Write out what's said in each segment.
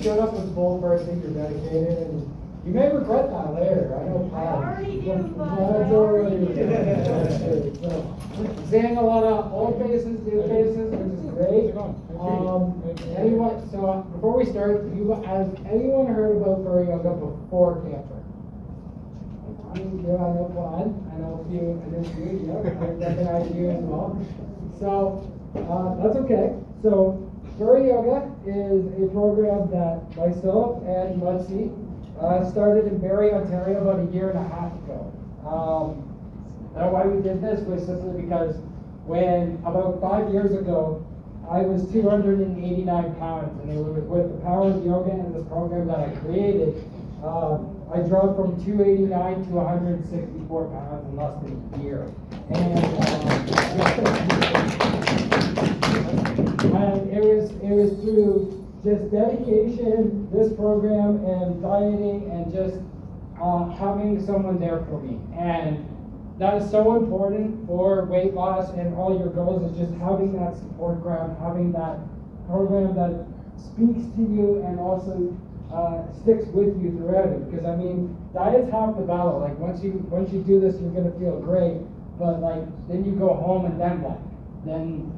showed up as a bold person, you're dedicated, and you may regret that later. I know. I already do, but That's already. So, seeing a lot of old faces, new faces, which is great. Anyone? So before we start, has anyone heard about Furry Yoga before Camper? Yeah, I know Juan. I know a few. I know you. Yeah, I recognize you as well. So that's okay. So Furry Yoga is a program that myself and Muttsi started in Barrie, Ontario about a year and a half ago. And why we did this was simply because when about 5 years ago I was 289 pounds, and it was with the power of yoga and this program that I created, I dropped from 289 to 164 pounds in less than a year. And it was through just dedication, this program, and dieting, and just having someone there for me. And that is so important for weight loss and all your goals, is just having that support ground, having that program that speaks to you and also sticks with you throughout it. Because I mean, diet's half the battle. Like once you do this, you're gonna feel great, but like then you go home and then what? Then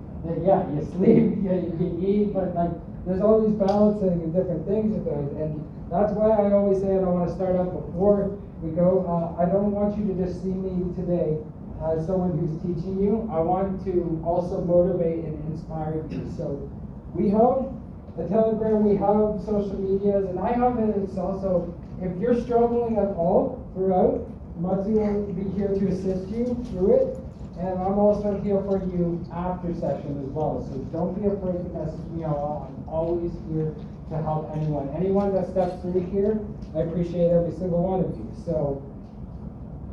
yeah, you sleep, you eat, but like there's all these balancing and different things about it. And that's why I always say, and I want to start out before we go, I don't want you to just see me today as someone who's teaching you. I want to also motivate and inspire you. So we have a Telegram, we have social medias, and I have it. It's also, if you're struggling at all throughout, Muttsi will be here to assist you through it. And I'm also here for you after session as well. So don't be afraid to message me. I'm always here to help anyone. Anyone that steps through here, I appreciate every single one of you. So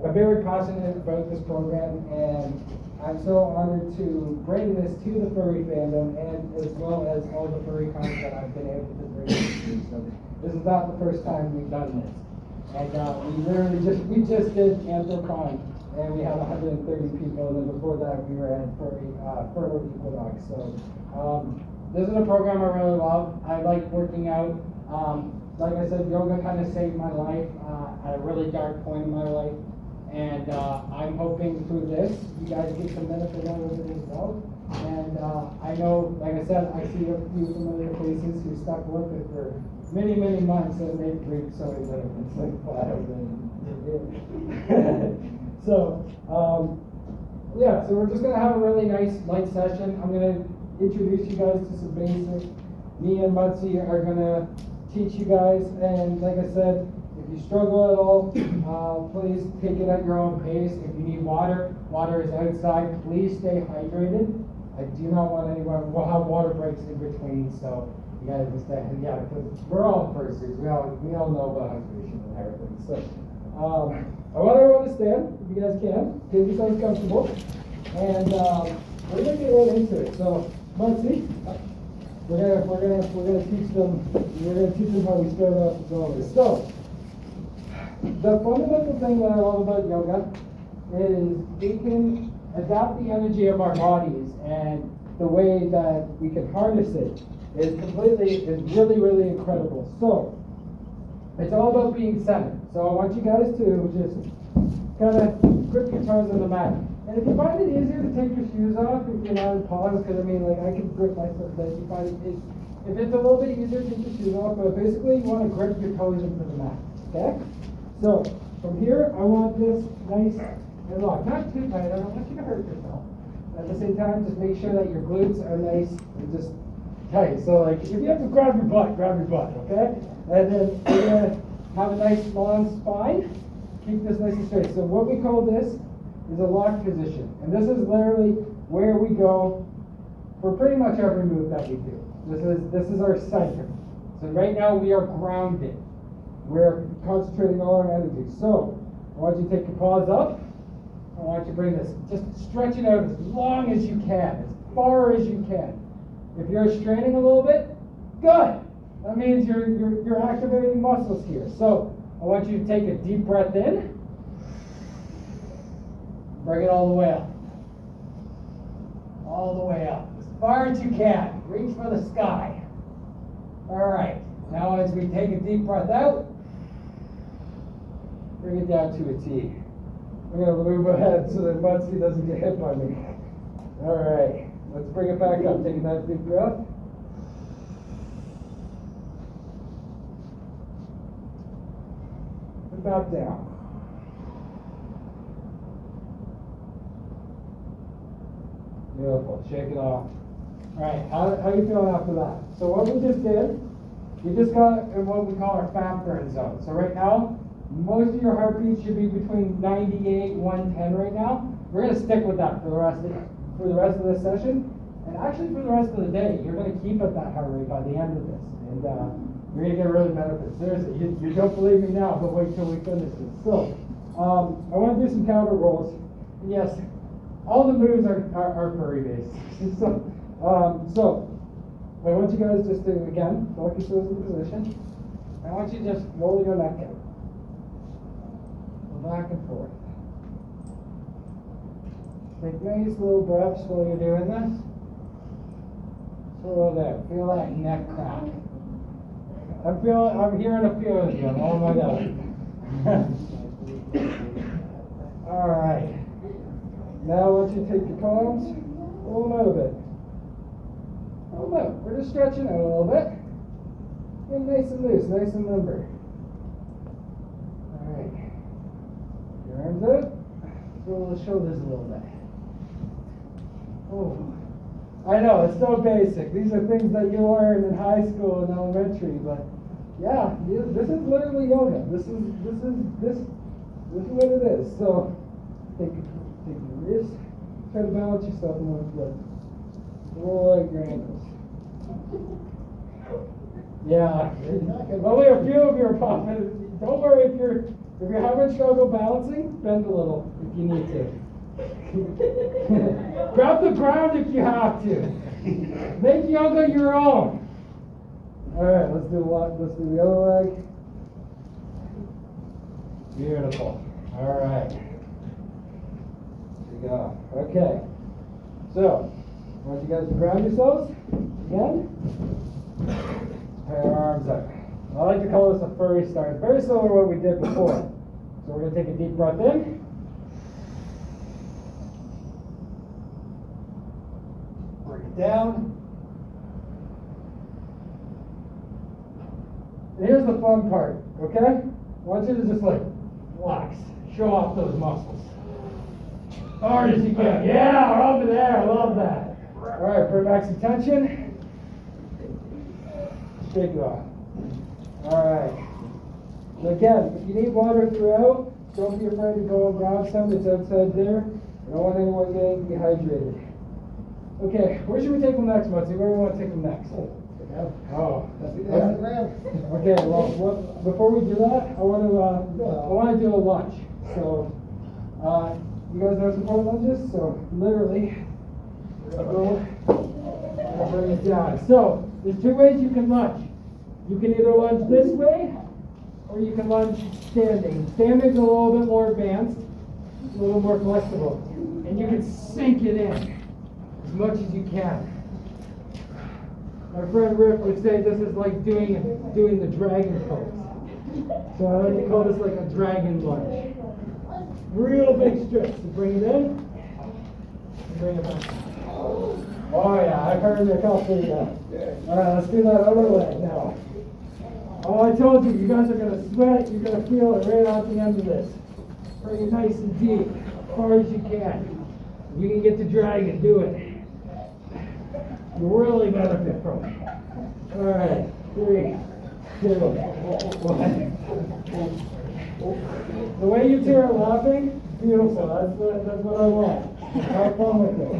I'm very passionate about this program, and I'm so honored to bring this to the furry fandom, and as well as all the furry cons that I've been able to bring it to. So this is not the first time we've done this. And we just did Anthrocon, and we had 130 people, and then before that we were at Furry Equinox. So this is a program I really love. I like working out. Like I said, yoga kind of saved my life at a really dark point in my life, and I'm hoping through this you guys get some benefit out of it as well. And I know, like I said, I see a few familiar faces who stuck with it for many months, and they've reaped so many benefits like flowers. So, yeah, so we're just going to have a really nice light session. I'm going to introduce you guys to some basics. Me and Muttsi are going to teach you guys, and like I said, if you struggle at all, please take it at your own pace. If you need water is outside. Please stay hydrated. I do not want anyone, we'll have water breaks in between, so you guys will stay, yeah, because we're all firsters. We all know about hydration and everything. So, I want everyone to stand, if you guys can, get yourselves comfortable, and we're gonna get right into it. So, Muttsi, we're gonna teach them how we start off the going. So, the fundamental thing that I love about yoga is we can adapt the energy of our bodies, and the way that we can harness it is really incredible. So, it's all about being centered. So I want you guys to just kind of grip your toes on the mat. And if you find it easier to take your shoes off, if you're not in pause, because I mean, like I can grip my foot, but you find it, if it's a little bit easier, take your shoes off. But basically, you want to grip your toes into the mat. Okay? So from here, I want this nice and locked. Not too tight. I don't want you to hurt yourself. At the same time, just make sure that your glutes are nice and just tight. So like, if you have to grab your butt, okay? And then we're gonna have a nice long spine. Keep this nice and straight. So what we call this is a locked position. And this is literally where we go for pretty much every move that we do. This is our center. So right now we are grounded. We're concentrating all our energy. So I want you to take your paws up. I want you to bring this, just stretch it out as long as you can, as far as you can. If you're straining a little bit, good. That means you're activating muscles here. So I want you to take a deep breath in. Bring it all the way up. All the way up. As far as you can. Reach for the sky. All right. Now as we take a deep breath out, bring it down to a T. I'm going to move ahead so that Muttsi doesn't get hit by me. All right, let's bring it back up. Taking that deep breath. And back down. Beautiful. Shake it off. All right, how are you feeling after that? So what we just did, we just got in what we call our fat burn zone. So right now, most of your heartbeat should be between 98, 110 right now. We're going to stick with that for the rest of this session. And actually for the rest of the day, you're going to keep at that heart rate by the end of this. And you're going to get really benefits. Seriously, you don't believe me now, but wait till we finish this. So, I want to do some counter rolls. And yes, all the moves are furry based. So, I want you guys just to, again, lock yourselves in position. I want you to just roll your neck out. Go back and forth. Take nice little breaths while you're doing this. So there, feel that neck crack. I'm hearing a few of you. Oh my God. All right. Now I want you to take your palms, roll them out a bit. Roll them out. We're just stretching out a little bit. Get nice and loose, nice and limber. All right. Your arms out. Roll the shoulders a little bit. Oh, I know, it's so basic. These are things that you learn in high school and elementary, but yeah, this is literally yoga. This is what it is. So take your wrist, try to balance yourself in one foot. Roll like your ankles. Yeah, only a few of you are popping. Don't worry if you're having trouble balancing, bend a little if you need to. Grab the ground if you have to. Make yoga your own. All right, let's do the other leg. Beautiful. All right. Here we go. Okay. So, I want you guys to ground yourselves again. Pair your arms up. I like to call this a furry start. Very similar to what we did before. So we're going to take a deep breath in. Bring it down. And here's the fun part, okay? I want you to just like relax, show off those muscles. Hard as you can. Yeah, over there, I love that. All right, bring back some tension. Shake it off. All right. So again, if you need water throughout, don't be afraid to go and grab some. It's outside there. I don't want anyone getting dehydrated. Okay, where should we take them next, Muttsi? Where do we want to take them next? Oh, okay. Well, before we do that, I want to do a lunge. So, you guys know support lunges. So, literally, I'll bring it down. So, there's two ways you can lunge. You can either lunge this way, or you can lunge standing. Standing's a little bit more advanced, a little more flexible, and you can sink it in as much as you can. My friend Rick would say this is like doing the dragon pose. So I like to call this like a dragon lunge. Real big stretch. So bring it in and bring it back. Oh yeah, I've heard the couple. All right, let's do that other leg now. Oh, I told you, you guys are gonna sweat. You're gonna feel it right out the end of this. Bring it nice and deep, as far as you can. You can get the dragon. Do it. You really benefit from it. All right, 3, 2, 1. The way you two are laughing, beautiful. That's what I want. Have fun with it.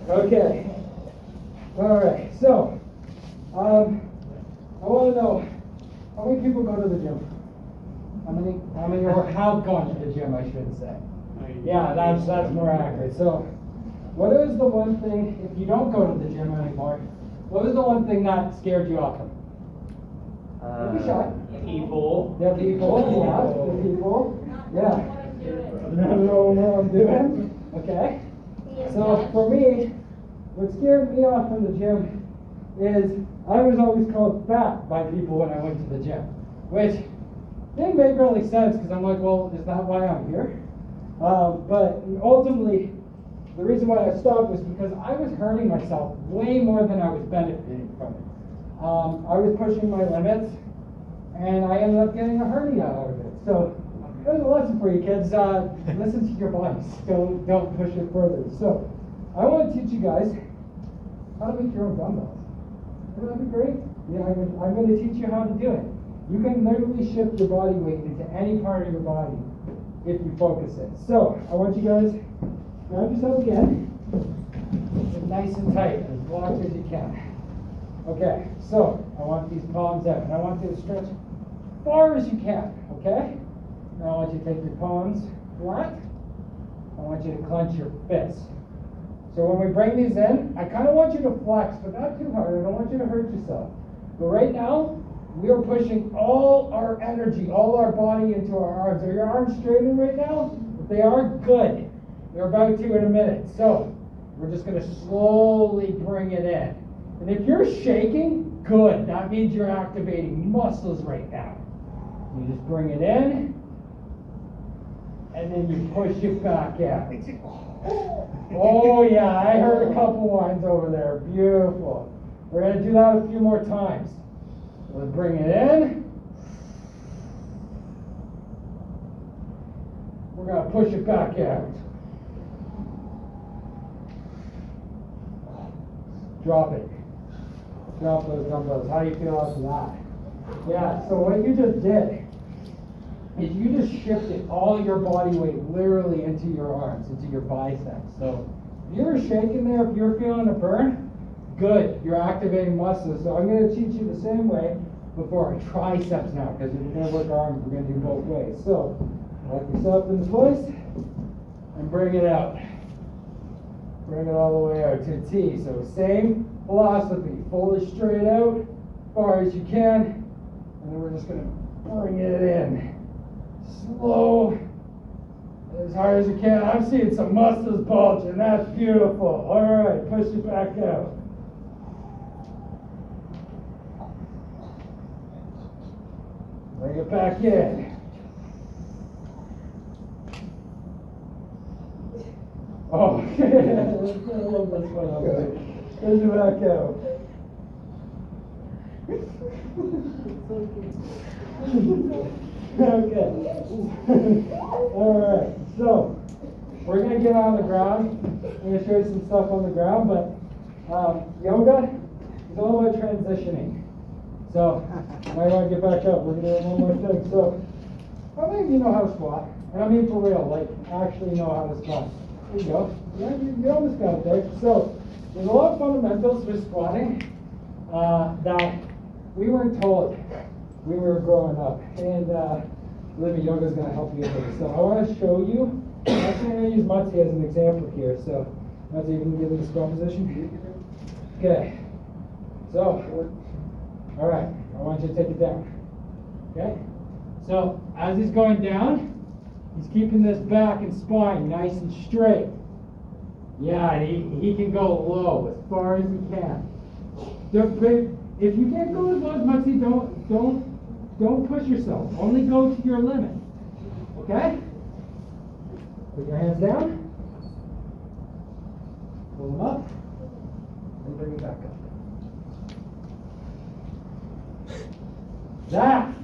Okay. All right. So, I want to know how many people go to the gym. How many or have gone to the gym? I should say. Yeah, that's more accurate. So. What is the one thing, if you don't go to the gym anymore, what is the one thing that scared you off? Don't be shy. People. Yeah, people. Yeah, the people. Yeah. I don't know what I'm doing. Okay. So for me, what scared me off from the gym is I was always called fat by people when I went to the gym, which didn't make really sense because I'm like, well, is that why I'm here? But ultimately, the reason why I stopped was because I was hurting myself way more than I was benefiting from it. I was pushing my limits, and I ended up getting a hernia out of it. So there's a lesson for you kids. Listen to your bodies. Don't push it further. So I want to teach you guys how to make your own dumbbells. Wouldn't that be great? Yeah, I'm going to teach you how to do it. You can literally shift your body weight into any part of your body if you focus it. So I want you guys grab yourself again. Get nice and tight, as locked as you can. Okay, so I want these palms out, and I want you to stretch as far as you can, okay? Now I want you to take your palms flat. I want you to clench your fists. So when we bring these in, I kind of want you to flex, but not too hard. I don't want you to hurt yourself. But right now, we are pushing all our energy, all our body into our arms. Are your arms straightened right now? If they are, good. You're about to in a minute. So we're just going to slowly bring it in. And if you're shaking, good. That means you're activating muscles right now. You just bring it in, and then you push it back out. Oh yeah, I heard a couple ones over there. Beautiful. We're going to do that a few more times. We'll bring it in. We're going to push it back out. Drop it. Drop those dumbbells. How do you feel after that? Yeah, so what you just did is you just shifted all your body weight literally into your arms, into your biceps. So if you're shaking there, if you're feeling a burn, good. You're activating muscles. So I'm going to teach you the same way before our triceps now, because if we're going to work arms, we're going to do both ways. So lock yourself into place and bring it out. Bring it all the way out to a T. So same philosophy. Fully straight out as far as you can. And then we're just going to bring it in. Slow. As hard as you can. I'm seeing some muscles bulging. That's beautiful. All right. Push it back out. Bring it back in. Oh, I love this one. Okay. Push it back out. Okay. All right. So we're gonna get on the ground. I'm gonna show you some stuff on the ground, but yoga is all about transitioning. So now I want to get back up. We're gonna do one more thing. So how many of you know how to squat? And I mean for real, like actually know how to squat. There you go. Yeah, you almost got it there. So there's a lot of fundamentals with squatting that we weren't told when we were growing up. And Living Yoga is going to help you with this. So I want to show you. Actually, I'm going to use Muttsi as an example here. So Muttsi, you can give me the squat position. Okay. So, all right. I want you to take it down. Okay. So as he's going down, he's keeping this back and spine nice and straight. Yeah, he can go low as far as he can. If you can't go as low as Muttsi, don't push yourself. Only go to your limit. Okay? Put your hands down. Pull them up. And bring it back up. That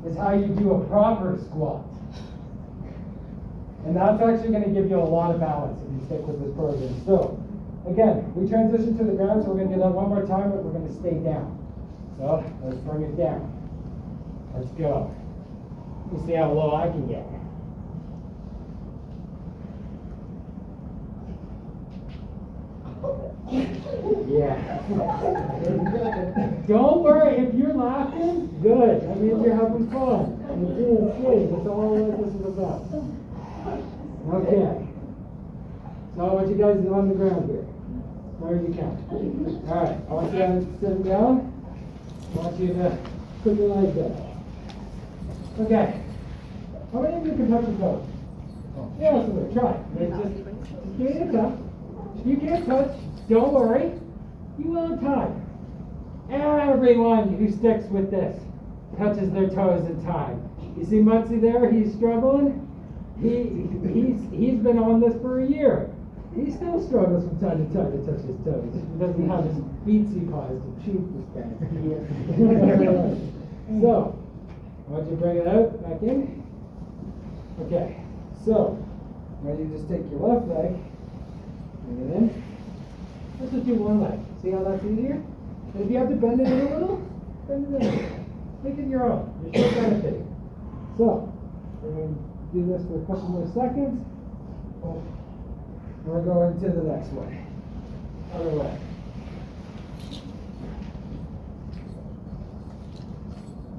is how you do a proper squat. And that's actually going to give you a lot of balance if you stick with this program. So, again, we transition to the ground, so we're going to do that one more time, but we're going to stay down. So, let's bring it down. Let's go. Let's see how low I can get. Yeah. Don't worry, if you're laughing, good. That means you're having fun. You're doing good. That's all what this is about. Okay. So I want you guys to on the ground here. As far as you can. Alright, I want you guys to sit down. I want you to put your legs down. Okay. How many of you can touch your toes? Yeah, so try. Just give it a touch. If you can't touch, don't worry. you will time. Everyone who sticks with this touches their toes in time. You see Muttsi there? He's struggling. He's been on this for a year. He still struggles from time to touch his toes. He doesn't have his beatsy paws to chew this guy. So, why don't you bring it out, back in? Okay, so, now you just take your left leg, bring it in. Let's just do one leg. See how that's easier? And if you have to bend it in a little, bend it in. Make it your own. You're still benefiting. So, we're going to do this for a couple more seconds. We're going to the next one. Other way.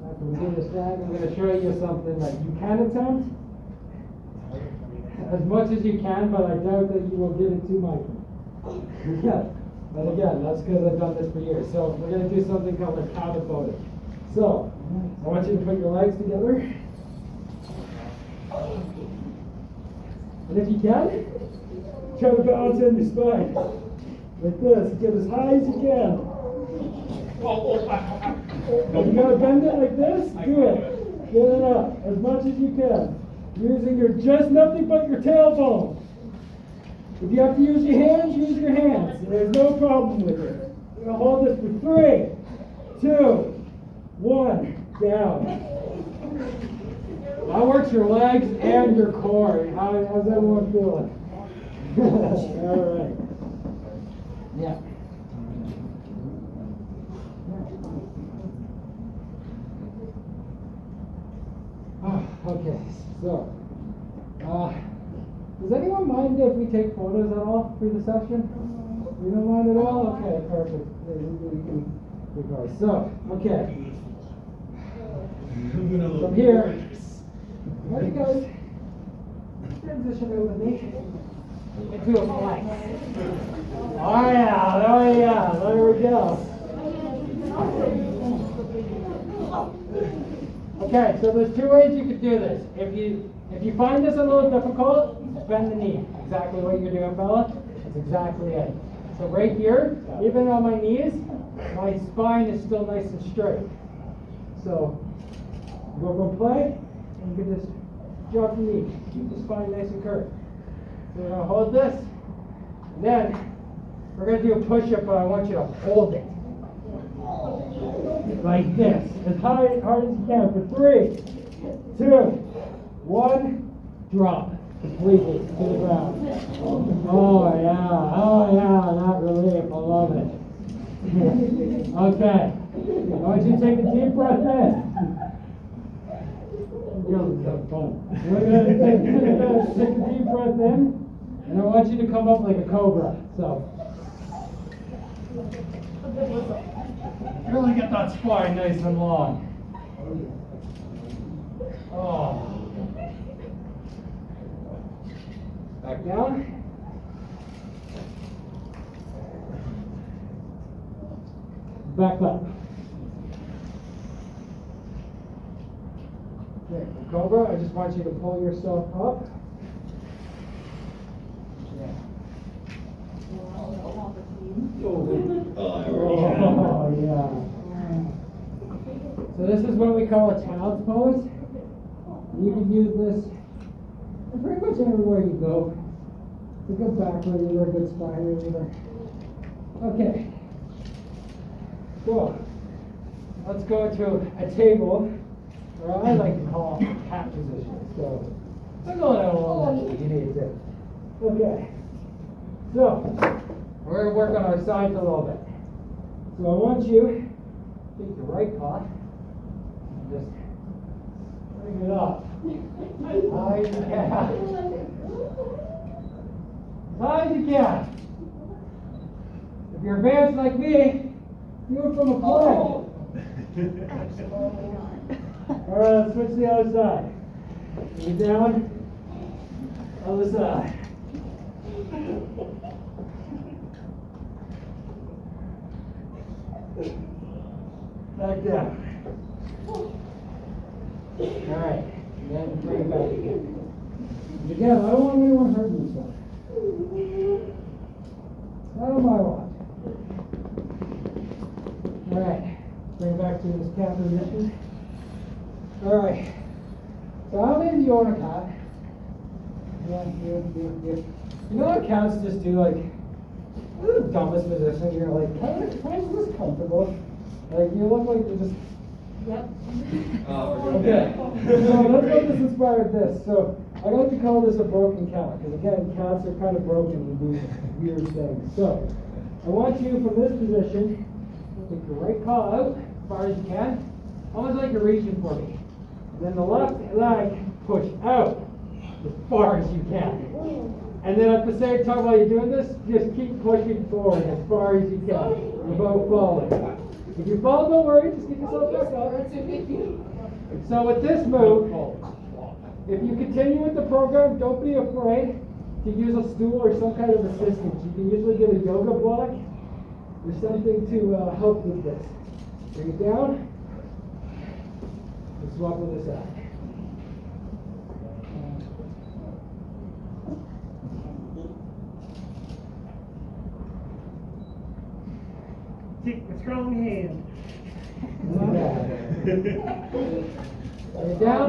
After we do this leg, I'm going to show you something that you can attempt as much as you can, but I doubt that you will get it too much. Yeah. But again, that's because I've done this for years. So we're going to do something called a counted photo. So I want you to put your legs together. And if you can, try to balance it in your spine. Like this. Get as high as you can. If you gotta bend it like this, do it. Get it up as much as you can. Using your just nothing but your tailbone. If you have to use your hands, use your hands. There's no problem with it. We're gonna hold this for 3, 2, 1, down. That works your legs and your core. How's everyone feeling? All right. Yeah. Okay, so, does anyone mind if we take photos at all through the session? You don't mind at all? Okay, perfect. We can go. So, okay. From here, ready guys? Transition over with me into a plank. Oh yeah, there we go. Okay, so there's 2 ways you could do this. If you find this a little difficult, bend the knee. Exactly what you're doing, Bella. That's exactly it. So right here, even on my knees, my spine is still nice and straight. So go from play, and you can just drop the knee. Keep the spine nice and curved. So we're gonna hold this, and then we're gonna do a push-up, but I want you to hold it. Like this, as hard as you can for 3, 2, 1, drop completely to the ground. Oh yeah, that relief, I love it. Okay, I want you to take a deep breath in. We're going to take a deep breath in, and I want you to come up like a cobra. So, really get that spine nice and long. Oh. Back down. Back up. Okay, Cobra, I just want you to pull yourself up. Yeah. Oh, yeah. So this is what we call a child's pose. You can use this pretty much everywhere you go. It's a good back reliever, good spine reliever. Okay. So, let's go to a table, or I like to call it a cat position. So, I'm going out a little bit if you need to. Okay. So, we're going to work on our sides a little bit. So I want you to take your right paw and just bring it up. High as you can. High as you can. If you're advanced like me, do it from a plank. Alright, let's switch to the other side. Bring it down. Other side. Back down. Alright, and then bring it back again. Again, I don't want anyone hurting themselves. Not on my watch. to this cat position. Alright. So how many of you own a cat? Yeah, you. You know what cats just do, like, this is the dumbest position. You're like, why is this comfortable? Like, you look like you're just... Yep. Okay. So let's let this inspire this. So I like to call this a broken cat, because again, cats are kind of broken and do weird things. So I want you from this position, take your right paw out as far as you can, almost like you're reaching for me. And then the left leg push out as far as you can. And then at the same time while you're doing this, just keep pushing forward as far as you can without falling. If you fall, don't worry, just get yourself back up. So with this move, if you continue with the program, don't be afraid to use a stool or some kind of assistance. You can usually get a yoga block or something to help with this. Bring it down and swap with this out. Take a strong hand. Bring it down.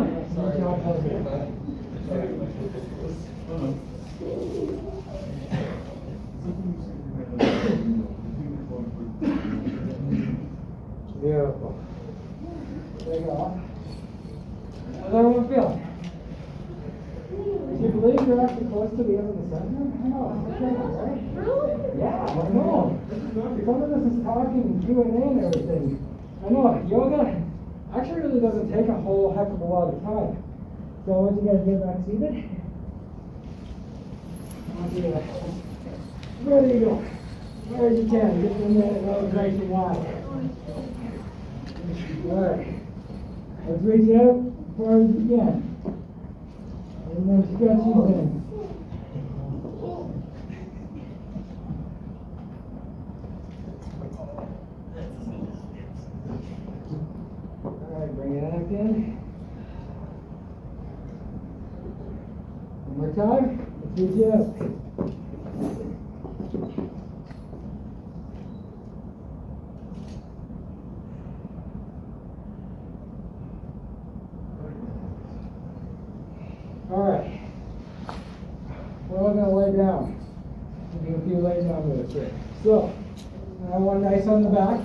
Beautiful. Take it off. How's everyone feeling? Do you believe you're actually close to the end of the session? I know, it's crazy, right? Really? Yeah, I know. Some of this is talking and Q&A and everything. I know, yoga actually really doesn't take a whole heck of a lot of time. So once you guys get back seated, I'll do that. There you go. Where as you can, get them there nice and wide. Alright. Let's reach out as far as you can. And then stretch these in. Alright, bring it back in. One more time. Let's reach out. Alright. We're all going to lay down. We'll do a few lay down moves here. So, I want nice on the back.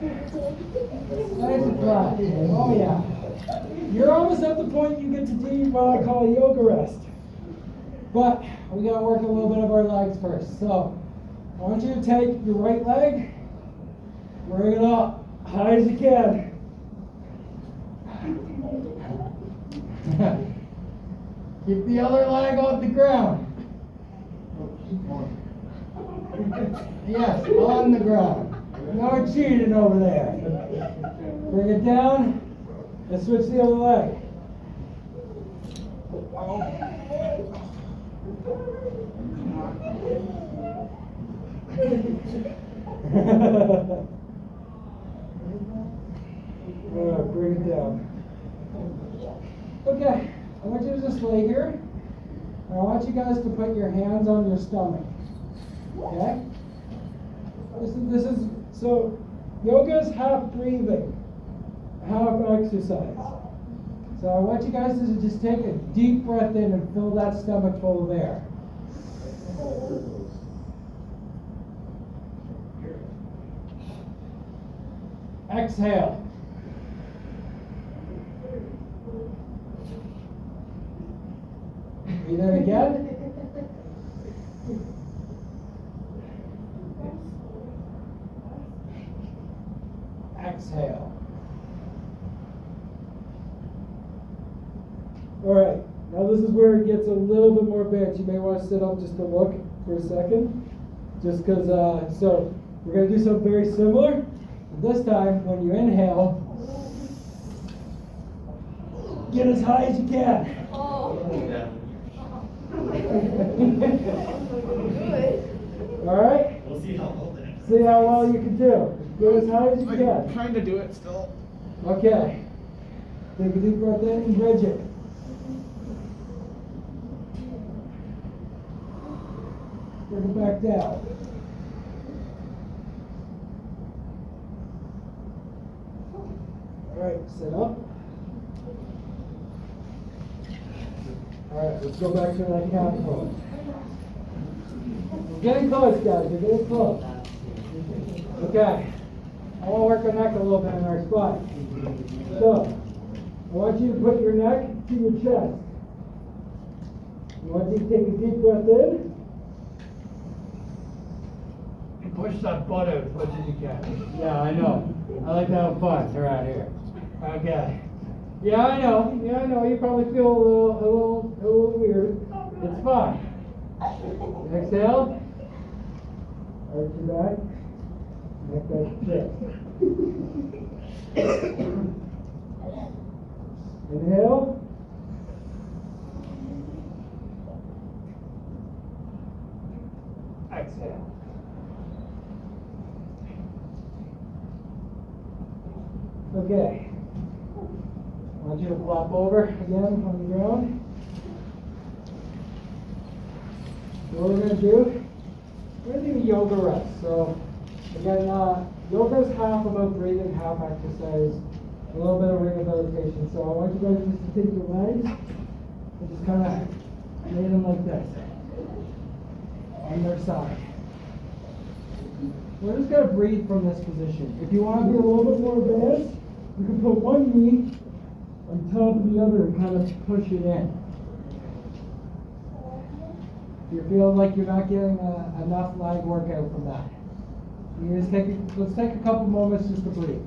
Nice and flat. Oh yeah. You're almost at the point you get to do what I call a yoga rest. But we got to work a little bit of our legs first. So, I want you to take your right leg, bring it up high as you can. Keep the other leg off the ground. Yes, on the ground. No cheating over there. Bring it down and switch the other leg. Bring it down. Okay. I want you to just lay here, and I want you guys to put your hands on your stomach. Okay? So yoga is half breathing, half exercise. So I want you guys to just take a deep breath in and fill that stomach full of air. Exhale. Breathe in again. Exhale. All right. Now this is where it gets a little bit more advanced. You may want to sit up just to look for a second. Just because, so we're going to do something very similar. This time, when you inhale, get as high as you can. All right? We'll see how well that is. See how well you can do. Go as high as you I'm can. trying to do it still. Okay. Take a deep breath in and bridge it. Bring it back down. Alright, sit up. Alright, let's go back to that calf pose. We're getting close, guys. We're getting close. Okay. I want to work our neck a little bit in our spine. So, I want you to put your neck to your chest. I want you to take a deep breath in. And push that butt out as much as you can. Yeah, I know. I like to have fun around here. Okay. Yeah, I know. Yeah, I know. You probably feel a little weird. It's fine. Exhale. Arch your back. Neck back to chest. Inhale. Exhale. Okay. I want you to flop over again on the ground. So what we're going to do, we're going to do a yoga rest. So again, yoga is half about breathing, half exercise, a little bit of rehabilitation. So I want you guys just to take your legs and just kind of lay them like this on their side. We're just going to breathe from this position. If you want to be a little bit more advanced, you can put one knee on top of the other and kind of push it in. If you're feeling like you're not getting enough leg workout from that, you just let's take a couple moments just to breathe.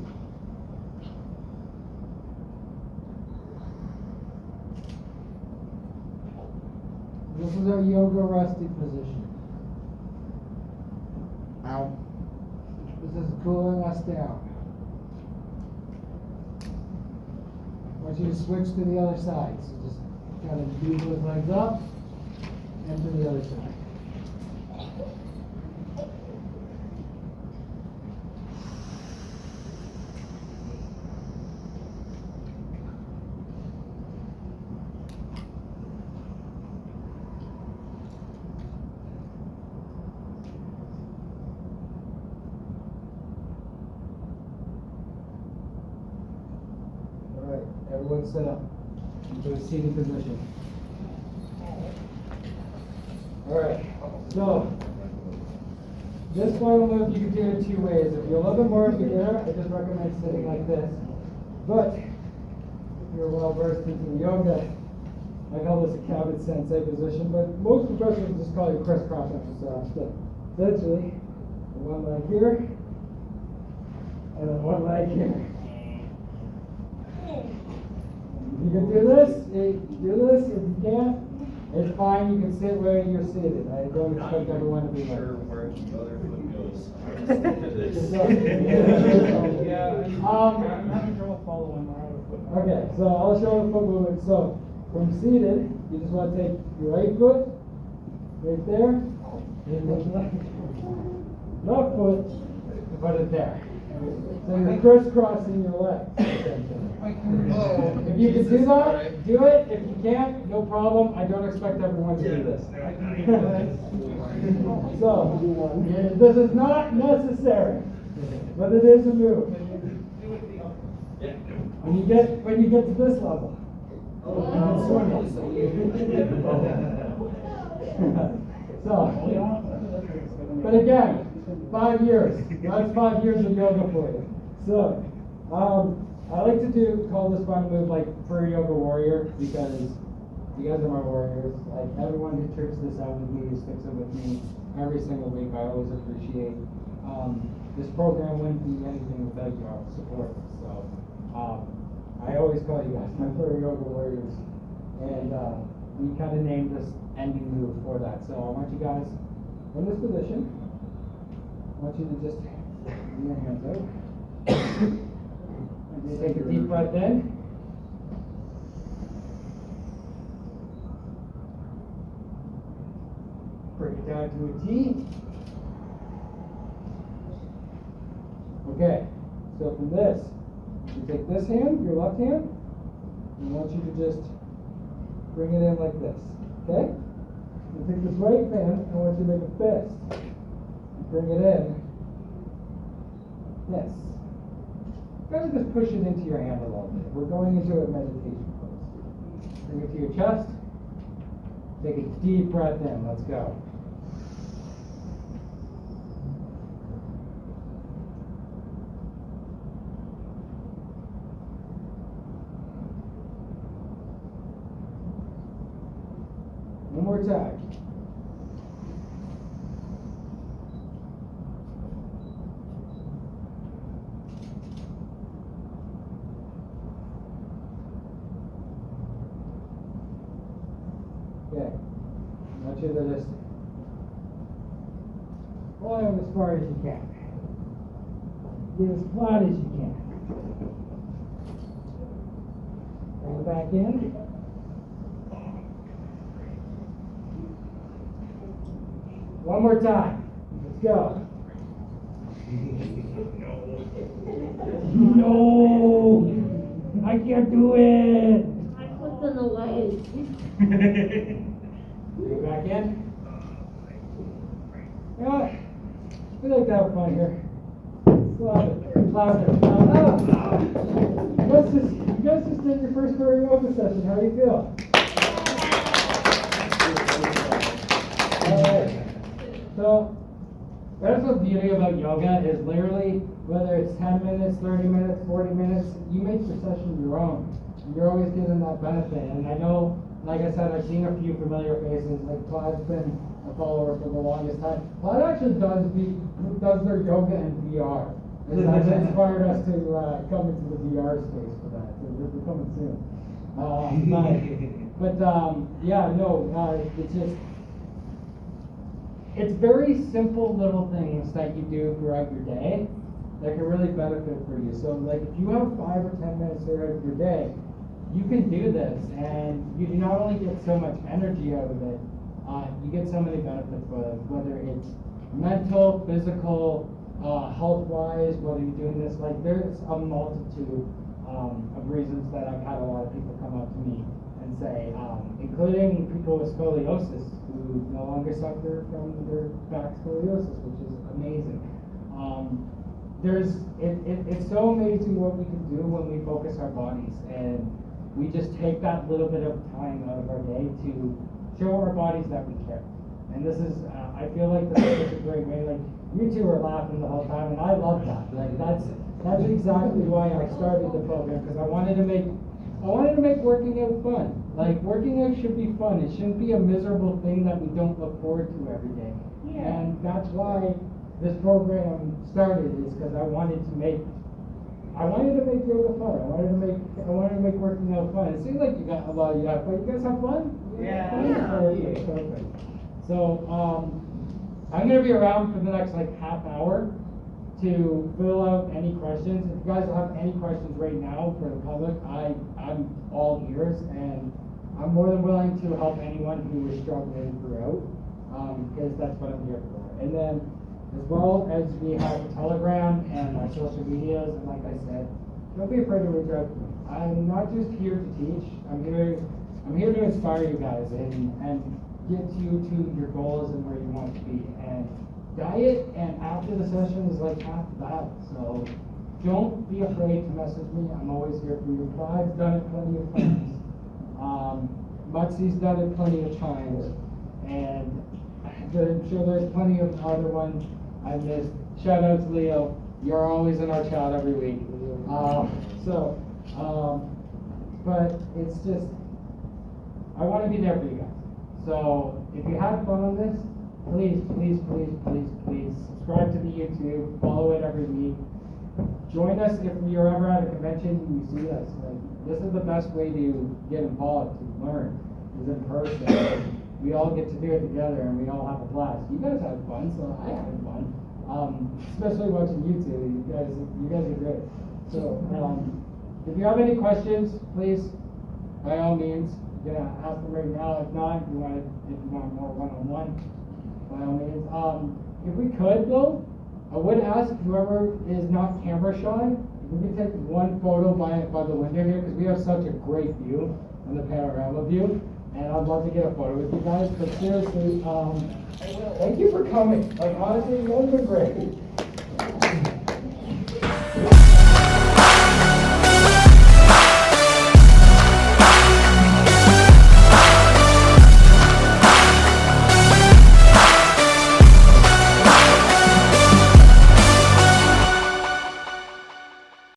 This is our yoga resting position. Ow. This is cooling us down. I want you to switch to the other side. So just kind of move those legs up and to the other side. Everyone sit up into a seated position. Alright, so this final move you can do in two ways. If you're a little bit more beginner, I just recommend sitting like this. But if you're well versed into yoga, I call this a Cabot Sensei position, but most professors just call it crisscross exercise. So essentially, one leg here, and then one leg here. You can do this. If you can't, it's fine. You can sit where you're seated. I don't expect everyone to be like Sure where the other foot goes. I'm having trouble following my other foot. Okay, so I'll show the foot movement. So from seated, you just want to take your right foot right there, and left foot and put it there. So you're crisscrossing your legs. If you can do that, do it. If you can't, no problem. I don't expect everyone to do this. So, this is not necessary, but it is a move. When you get to this level, you can swing it. So, but again, 5 years. That's 5 years of yoga for you. So, I like to call this final move like Furry Yoga Warrior because you guys are my warriors. Like everyone who trips this out with me, sticks it with me every single week. I always appreciate. This program wouldn't be anything without your support. So I always call you guys my Furry Yoga Warriors, and we kind of named this ending move for that. So I want you guys in this position. I want you to just bring your hands out. Just take a deep breath in. Bring it down to a T. Okay, so from this, you take this hand, your left hand, and I want you to just bring it in like this. Okay? You take this right hand, I want you to make a fist. Bring it in. Yes. kind of just push it into your hand a little bit. We're going into a meditation pose. Bring it to your chest. Take a deep breath in. Let's go. One more time. Okay. I want you to just fly as far as you can. Get as flat as you can. Bring it back in. One more time. Let's go. No, I can't do it. I clicked on the leg. Bring it back in. Yeah, we like to have fun here. Slap it. You guys just did your first Furry Yoga session. How do you feel? All right. So, that's the beauty about yoga is literally, whether it's 10 minutes, 30 minutes, 40 minutes, you make your session your own. You're always getting that benefit. And I know, like I said, I've seen a few familiar faces. Like Todd's been a follower for the longest time. Todd actually does their yoga in VR. It's actually inspired us to come into the VR space for that. So we're coming soon. It's very simple little things that you do throughout your day that can really benefit for you. So like if you have 5 or 10 minutes throughout your day, you can do this and you not only get so much energy out of it, you get so many benefits for it, whether it's mental, physical, health-wise, whether you're doing this, like there's a multitude of reasons that I've had a lot of people come up to me and say, including people with scoliosis who no longer suffer from their back scoliosis, which is amazing. It's so amazing what we can do when we focus our bodies and we just take that little bit of time out of our day to show our bodies that we care. And this is, I feel like this is such a great way. Like you two were laughing the whole time, and I love that. Like that's exactly why I started the program, because I wanted to make working out fun. Like working out should be fun. It shouldn't be a miserable thing that we don't look forward to every day. Yeah. And that's why this program started, is because I wanted to make yoga fun. I wanted to make working out fun. It seems like you got a lot of fun. You guys have fun? Yeah. Okay, perfect. So I'm gonna be around for the next like half hour to fill out any questions. If you guys have any questions right now for the public, I'm all ears, and I'm more than willing to help anyone who is struggling throughout, because that's what I'm here for. And then, as well as we have Telegram and our social medias, and like I said, don't be afraid to reach out to me. I'm not just here to teach. I'm here to inspire you guys and get you to your goals and where you want to be. And diet and after the session is like half the battle. So don't be afraid to message me. I'm always here for you. I've done it plenty of times. Muttsi's done it plenty of times. And I'm sure there's plenty of other ones I missed. Shout out to Leo. You're always in our chat every week. But it's just, I want to be there for you guys. So if you had fun on this, please subscribe to the YouTube, follow it every week. Join us if you're ever at a convention and you see us. Like, this is the best way to get involved, to learn, is in person. We all get to do it together and we all have a blast. You guys had fun, so I had fun. Especially watching YouTube. You guys are great. So if you have any questions, please, by all means, you're gonna ask them right now. If not, if you want more one-on-one, by all means. If we could though, I would ask whoever is not camera shy, if we could take one photo by the window here, because we have such a great view on the panorama view, and I'd love to get a photo with you guys. But seriously, thank you for coming. Like honestly, you guys are great.